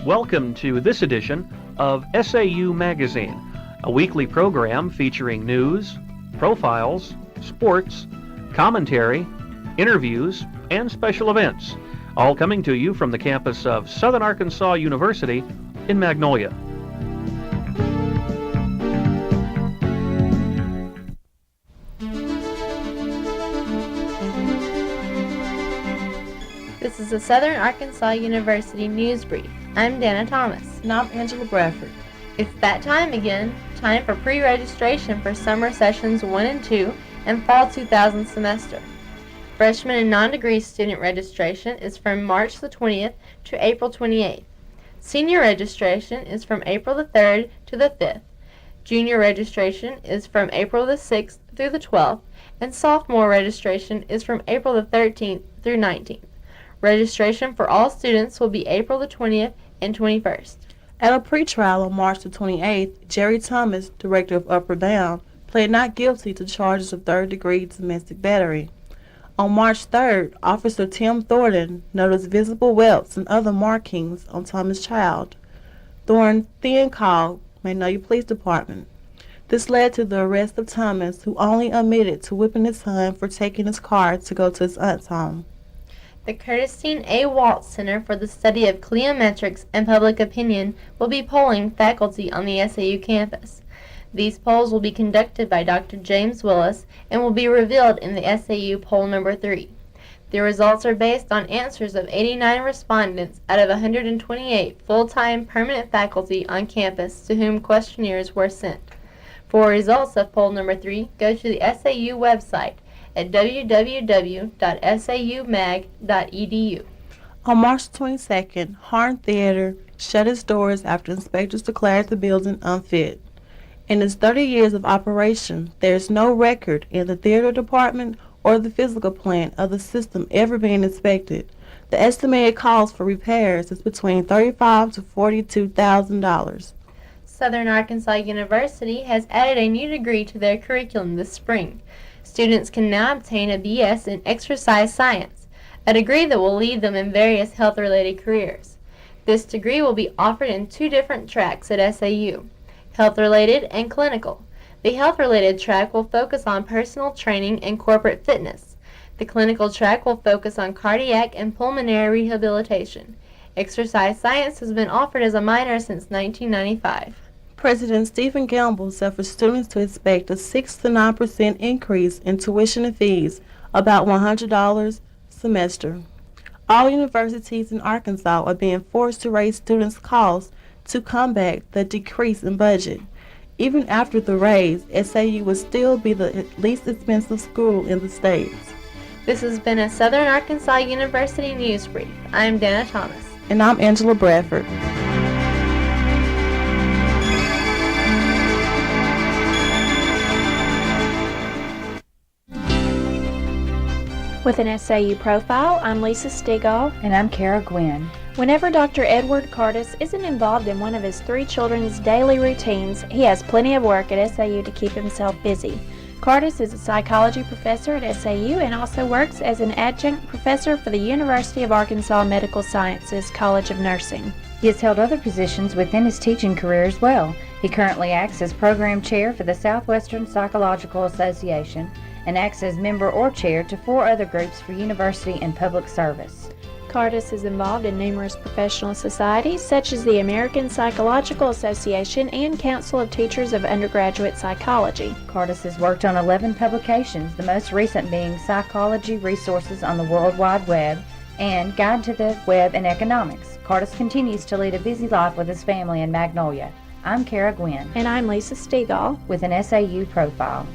Welcome to this edition of SAU Magazine, a weekly program featuring news, profiles, sports, commentary, interviews, and special events, all coming to you from the campus of Southern Arkansas University in Magnolia. This is the Southern Arkansas University News Brief. I'm Dana Thomas. And I'm Angela Bradford. It's that time again, time for pre-registration for summer sessions 1 and 2 and fall 2000 semester. Freshman and non-degree student registration is from March the 20th to April 28th. Senior registration is from April the 3rd to the 5th. Junior registration is from April the 6th through the 12th, and sophomore registration is from April the 13th through 19th. Registration for all students will be April the 20th and 21st. At a pretrial on March the 28th, Jerry Thomas, director of Upper Down, pled not guilty to charges of third-degree domestic battery. On March 3rd, Officer Tim Thornton noticed visible welts and other markings on Thomas' child. Thornton then called Magnolia Police Department. This led to the arrest of Thomas, who only admitted to whipping his son for taking his car to go to his aunt's home. The Christie A. Waltz Center for the Study of Cliometrics and Public Opinion will be polling faculty on the SAU campus. These polls will be conducted by Dr. James Willis and will be revealed in the SAU poll number 3. The results are based on answers of 89 respondents out of 128 full-time permanent faculty on campus to whom questionnaires were sent. For results of poll number 3, go to the SAU website at www.saumag.edu. On March 22nd, Harman Theater shut its doors after inspectors declared the building unfit. In its 30 years of operation, there is no record in the theater department or the physical plant of the system ever being inspected. The estimated cost for repairs is between $35,000 to $42,000. Southern Arkansas University has added a new degree to their curriculum this spring. Students can now obtain a BS in exercise science, a degree that will lead them in various health-related careers. This degree will be offered in 2 different tracks at SAU, health-related and clinical. The health-related track will focus on personal training and corporate fitness. The clinical track will focus on cardiac and pulmonary rehabilitation. Exercise science has been offered as a minor since 1995. President Stephen Gamble said for students to expect a 6 to 9% increase in tuition and fees, about $100 semester. All universities in Arkansas are being forced to raise students' costs to combat the decrease in budget. Even after the raise, SAU will still be the least expensive school in the state. This has been a Southern Arkansas University News Brief. I am Dana Thomas. And I'm Angela Bradford. With an SAU profile, I'm Lisa Stegall. And I'm Cara, Guinn. Whenever Dr. Edward Curtis isn't involved in one of his 3 children's daily routines, he has plenty of work at SAU to keep himself busy. Curtis is a psychology professor at SAU and also works as an adjunct professor for the University of Arkansas Medical Sciences College of Nursing. He has held other positions within his teaching career as well. He currently acts as program chair for the Southwestern Psychological Association and acts as member or chair to 4 other groups for university and public service. Curtis is involved in numerous professional societies such as the American Psychological Association and Council of Teachers of Undergraduate Psychology. Curtis has worked on 11 publications, the most recent being Psychology Resources on the World Wide Web and Guide to the Web and Economics. Curtis continues to lead a busy life with his family in Magnolia. I'm Cara, Guinn. And I'm Lisa Stegall. With an SAU profile.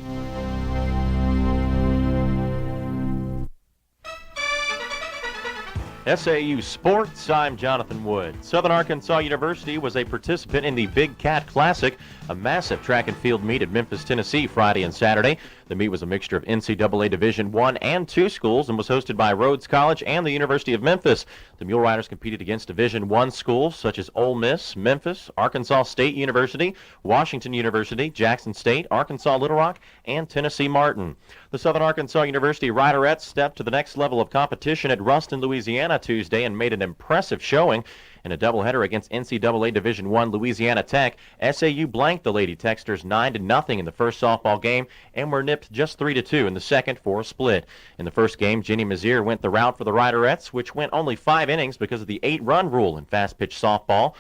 SAU Sports, I'm Jonathan Wood. Southern Arkansas University was a participant in the Big Cat Classic, a massive track and field meet at Memphis, Tennessee, Friday and Saturday. The meet was a mixture of NCAA Division I and II schools and was hosted by Rhodes College and the University of Memphis. The Mule Riders competed against Division I schools such as Ole Miss, Memphis, Arkansas State University, Washington University, Jackson State, Arkansas Little Rock, and Tennessee Martin. The Southern Arkansas University Riderettes stepped to the next level of competition at Ruston, Louisiana Tuesday and made an impressive showing. In a doubleheader against NCAA Division I Louisiana Tech, SAU blanked the Lady Techsters 9-0 in the first softball game and were nipped just 3-2 in the second for a split. In the first game, Jenny Mazier went the route for the Riderettes, which went only 5 innings because of the 8-run rule in fast-pitch softball.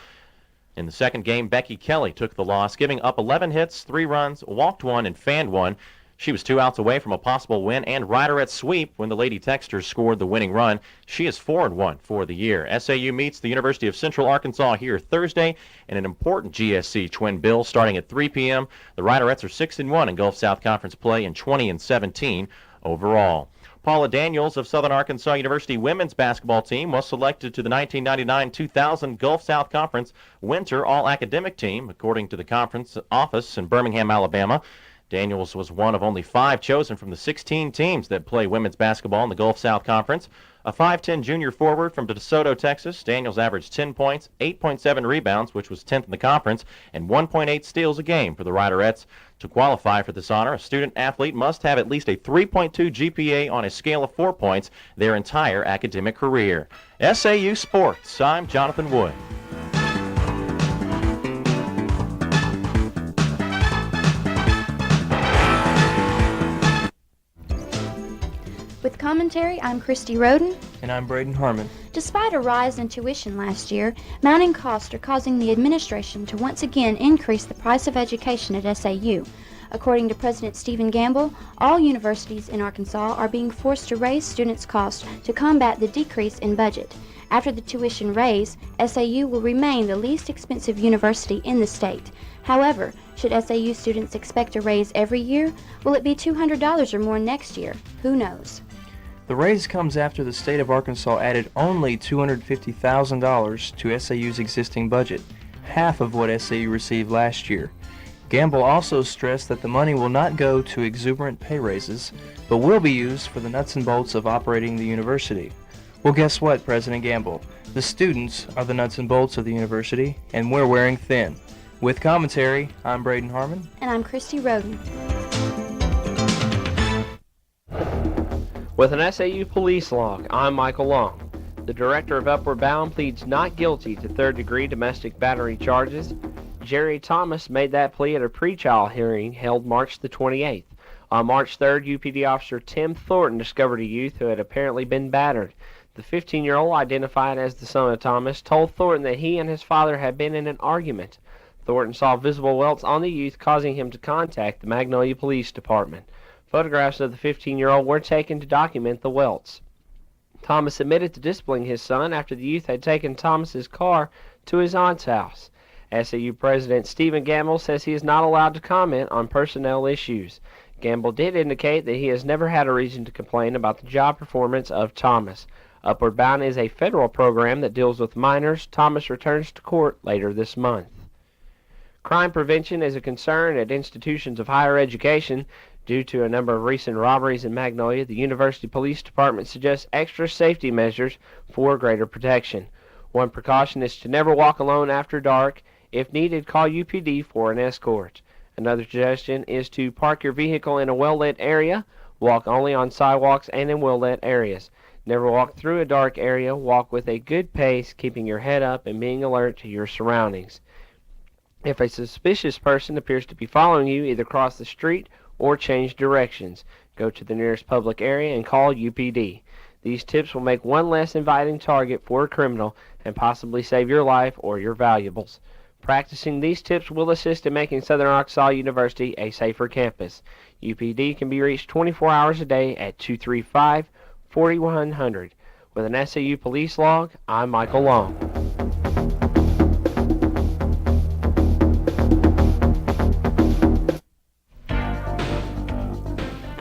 In the second game, Becky Kelly took the loss, giving up 11 hits, 3 runs, walked 1, and fanned 1. She was 2 outs away from a possible win and Riderette sweep when the Lady Techsters scored the winning run. She is 4-1 for the year. SAU meets the University of Central Arkansas here Thursday in an important GSC twin bill starting at 3 p.m. The Riderettes are 6-1 in Gulf South Conference play and 20-17 overall. Paula Daniels of Southern Arkansas University women's basketball team was selected to the 1999-2000 Gulf South Conference Winter All-Academic Team, according to the conference office in Birmingham, Alabama. Daniels was one of only 5 chosen from the 16 teams that play women's basketball in the Gulf South Conference. A 5'10 junior forward from DeSoto, Texas, Daniels averaged 10 points, 8.7 rebounds, which was 10th in the conference, and 1.8 steals a game for the Riderettes. To qualify for this honor, a student-athlete must have at least a 3.2 GPA on a scale of 4 points their entire academic career. SAU Sports, I'm Jonathan Wood. With commentary, I'm Christie Roden. And I'm Braden Harman. Despite a rise in tuition last year, mounting costs are causing the administration to once again increase the price of education at SAU. According to President Stephen Gamble, all universities in Arkansas are being forced to raise students' costs to combat the decrease in budget. After the tuition raise, SAU will remain the least expensive university in the state. However, should SAU students expect a raise every year? Will it be $200 or more next year? Who knows? The raise comes after the state of Arkansas added only $250,000 to SAU's existing budget, half of what SAU received last year. Gamble also stressed that the money will not go to exuberant pay raises, but will be used for the nuts and bolts of operating the university. Well, guess what, President Gamble? The students are the nuts and bolts of the university, and we're wearing thin. With commentary, I'm Braden Harman. And I'm Christie Roden. With an SAU police log, I'm Michael Long. The director of Upward Bound pleads not guilty to third-degree domestic battery charges. Jerry Thomas made that plea at a pretrial hearing held March the 28th. On March 3rd, UPD officer Tim Thornton discovered a youth who had apparently been battered. The 15-year-old, identified as the son of Thomas, told Thornton that he and his father had been in an argument. Thornton saw visible welts on the youth, causing him to contact the Magnolia Police Department. Photographs of the 15-year-old were taken to document the welts. Thomas admitted to disciplining his son after the youth had taken Thomas's car to his aunt's house. SAU President Stephen Gamble says he is not allowed to comment on personnel issues. Gamble did indicate that he has never had a reason to complain about the job performance of Thomas. Upward Bound is a federal program that deals with minors. Thomas returns to court later this month. Crime prevention is a concern at institutions of higher education. Due to a number of recent robberies in Magnolia, the University Police Department suggests extra safety measures for greater protection. One precaution is to never walk alone after dark. If needed, call UPD for an escort. Another suggestion is to park your vehicle in a well-lit area. Walk only on sidewalks and in well-lit areas. Never walk through a dark area. Walk with a good pace, keeping your head up and being alert to your surroundings. If a suspicious person appears to be following you, either cross the street or change directions. Go to the nearest public area and call UPD. These tips will make one less inviting target for a criminal and possibly save your life or your valuables. Practicing these tips will assist in making Southern Arkansas University a safer campus. UPD can be reached 24 hours a day at 235-4100. With an SAU police log, I'm Michael Long.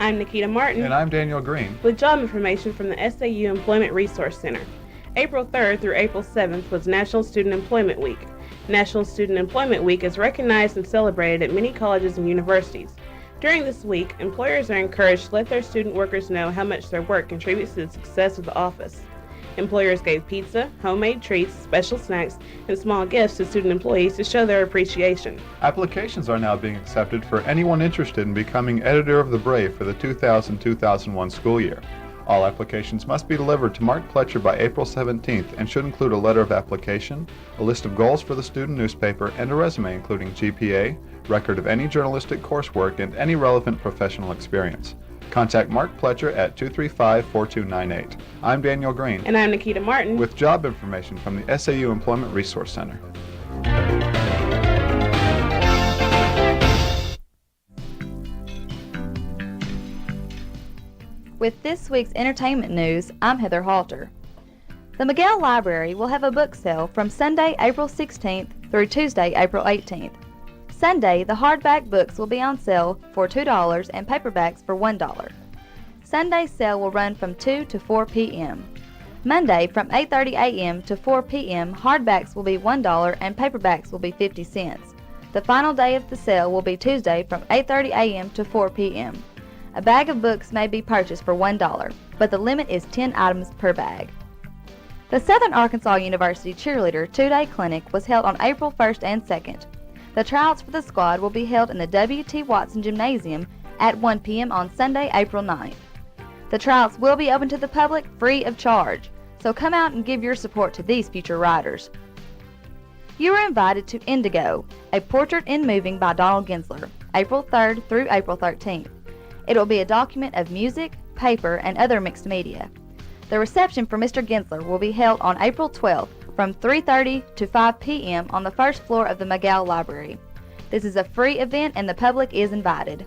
I'm Nakita Martin. And I'm Daniel Green. With job information from the SAU Employment Resource Center. April 3rd through April 7th was National Student Employment Week. National Student Employment Week is recognized and celebrated at many colleges and universities. During this week, employers are encouraged to let their student workers know how much their work contributes to the success of the office. Employers gave pizza, homemade treats, special snacks, and small gifts to student employees to show their appreciation. Applications are now being accepted for anyone interested in becoming editor of the Brave for the 2000-2001 school year. All applications must be delivered to Mark Pletcher by April 17th and should include a letter of application, a list of goals for the student newspaper, and a resume including GPA, record of any journalistic coursework, and any relevant professional experience. Contact Mark Pletcher at 235-4298. I'm Daniel Green. And I'm Nakita Martin. With job information from the SAU Employment Resource Center. With this week's entertainment news, I'm Heather Halter. The McGill Library will have a book sale from Sunday, April 16th through Tuesday, April 18th. Sunday, the hardback books will be on sale for $2 and paperbacks for $1. Sunday's sale will run from 2 to 4 p.m. Monday, from 8:30 a.m. to 4 p.m., hardbacks will be $1 and paperbacks will be 50 cents. The final day of the sale will be Tuesday from 8:30 a.m. to 4 p.m. A bag of books may be purchased for $1, but the limit is 10 items per bag. The Southern Arkansas University Cheerleader 2-Day Clinic was held on April 1st and 2nd. The tryouts for the squad will be held in the W.T. Watson Gymnasium at 1 p.m. on Sunday, April 9th. The tryouts will be open to the public free of charge, so come out and give your support to these future riders. You are invited to Indigo, a portrait in moving by Donald Gensler, April 3rd through April 13th. It will be a document of music, paper, and other mixed media. The reception for Mr. Gensler will be held on April 12th from 3:30 to 5 p.m. on the first floor of the McGill Library. This is a free event and the public is invited.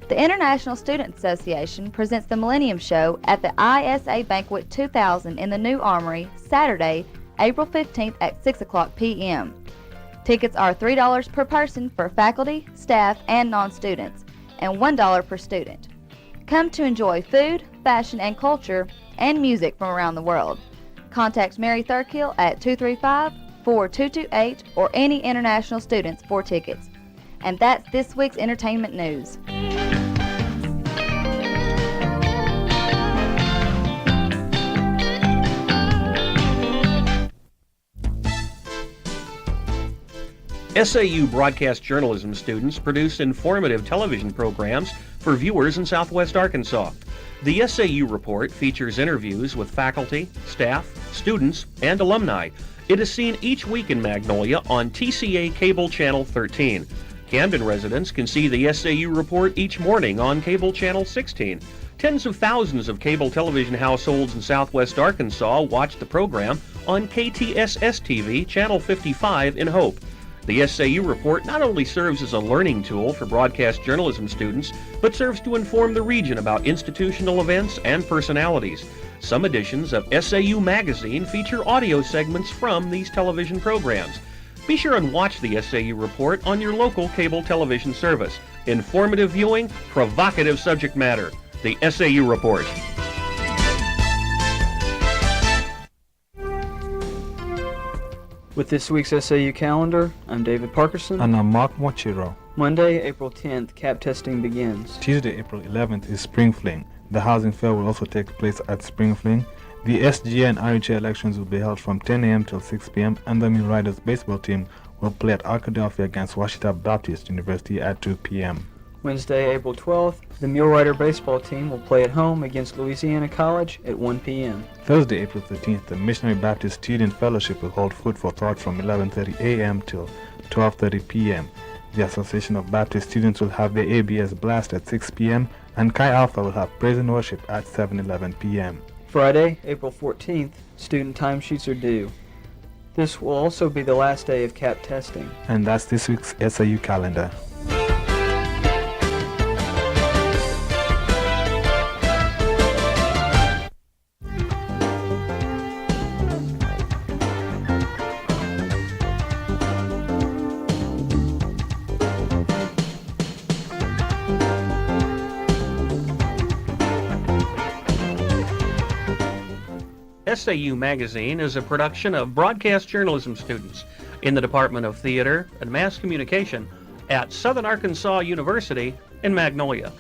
The International Student Association presents the Millennium Show at the ISA Banquet 2000 in the New Armory, Saturday, April 15th at 6 o'clock p.m. Tickets are $3 per person for faculty, staff, and non-students, and $1 per student. Come to enjoy food, fashion, and culture, and music from around the world. Contact Mary Thurkill at 235-4228 or any international students for tickets. And that's this week's entertainment news. SAU Broadcast Journalism students produce informative television programs for viewers in Southwest Arkansas. The SAU Report features interviews with faculty, staff, students, and alumni. It is seen each week in Magnolia on TCA Cable Channel 13. Camden residents can see the SAU Report each morning on Cable Channel 16. Tens of thousands of cable television households in Southwest Arkansas watch the program on KTSS-TV Channel 55 in Hope. The SAU Report not only serves as a learning tool for broadcast journalism students, but serves to inform the region about institutional events and personalities. Some editions of SAU Magazine feature audio segments from these television programs. Be sure and watch the SAU Report on your local cable television service. Informative viewing, provocative subject matter. The SAU Report. With this week's SAU calendar, I'm David Parkerson. And I'm Mwachiro. Monday, April 10th, cap testing begins. Tuesday, April 11th is Spring Fling. The housing fair will also take place at Spring Fling. The SGA and RHA elections will be held from 10 a.m. till 6 p.m. and the Mill Riders baseball team will play at Arkadelphia against Washita Baptist University at 2 p.m. Wednesday, April 12th, the Mule Rider baseball team will play at home against Louisiana College at 1 p.m. Thursday, April 13th, the Missionary Baptist Student Fellowship will hold Food for Thought from 11:30 a.m. till 12:30 p.m. The Association of Baptist Students will have their ABS Blast at 6 p.m. and Chi Alpha will have Praise and Worship at 7:11 p.m. Friday, April 14th, student timesheets are due. This will also be the last day of cap testing. And that's this week's SAU calendar. SAU Magazine is a production of broadcast journalism students in the Department of Theater and Mass Communication at Southern Arkansas University in Magnolia.